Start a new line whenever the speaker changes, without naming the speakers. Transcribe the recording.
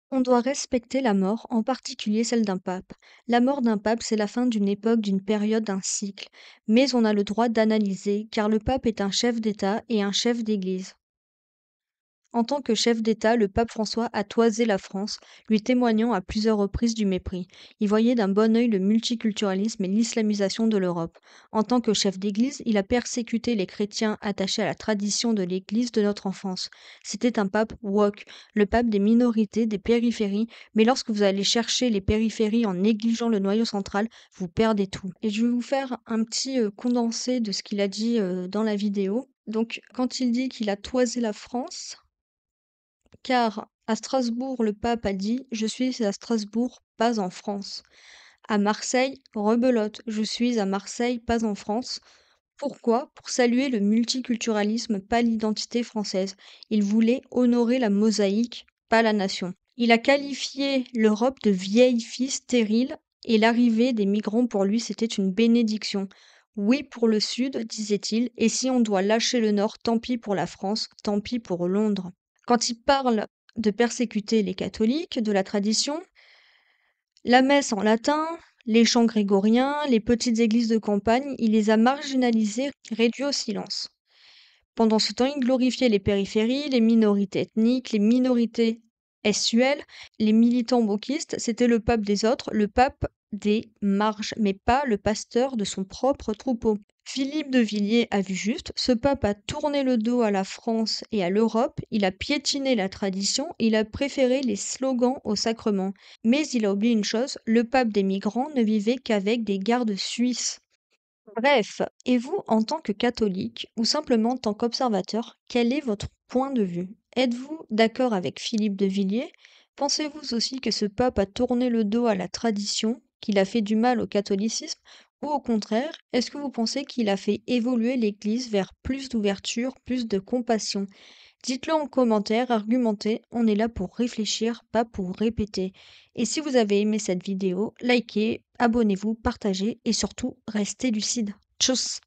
On doit respecter la mort, en particulier celle d'un pape. La mort d'un pape, c'est la fin d'une époque, d'une période, d'un cycle. Mais on a le droit d'analyser, car le pape est un chef d'État et un chef d'Église. En tant que chef d'État, le pape François a toisé la France, lui témoignant à plusieurs reprises du mépris. Il voyait d'un bon œil le multiculturalisme et l'islamisation de l'Europe. En tant que chef d'Église, il a persécuté les chrétiens attachés à la tradition de l'Église de notre enfance. C'était un pape woke, le pape des minorités, des périphéries, mais lorsque vous allez chercher les périphéries en négligeant le noyau central, vous perdez tout. Et je vais vous faire un petit condensé de ce qu'il a dit dans la vidéo. Donc, quand il dit qu'il a toisé la France, car à Strasbourg, le pape a dit: «Je suis à Strasbourg, pas en France». À Marseille, rebelote: «Je suis à Marseille, pas en France». Pourquoi? Pour saluer le multiculturalisme, pas l'identité française. Il voulait honorer la mosaïque, pas la nation. Il a qualifié l'Europe de vieille fille stérile et l'arrivée des migrants pour lui, c'était une bénédiction. «Oui pour le Sud», disait-il, «et si on doit lâcher le Nord, tant pis pour la France, tant pis pour Londres». Quand il parle de persécuter les catholiques, de la tradition, la messe en latin, les chants grégoriens, les petites églises de campagne, il les a marginalisés, réduits au silence. Pendant ce temps, il glorifiait les périphéries, les minorités ethniques, les minorités SUL, les militants wokistes. C'était le pape des autres, le pape des marges, mais pas le pasteur de son propre troupeau. Philippe de Villiers a vu juste, ce pape a tourné le dos à la France et à l'Europe, il a piétiné la tradition, il a préféré les slogans au sacrement. Mais il a oublié une chose, le pape des migrants ne vivait qu'avec des gardes suisses. Bref, et vous, en tant que catholique, ou simplement en tant qu'observateur, quel est votre point de vue? Êtes-vous d'accord avec Philippe de Villiers? Pensez-vous aussi que ce pape a tourné le dos à la tradition, qu'il a fait du mal au catholicisme? Ou au contraire, est-ce que vous pensez qu'il a fait évoluer l'Église vers plus d'ouverture, plus de compassion? Dites-le en commentaire, argumentez, on est là pour réfléchir, pas pour répéter. Et si vous avez aimé cette vidéo, likez, abonnez-vous, partagez et surtout, restez lucide. Tchuss!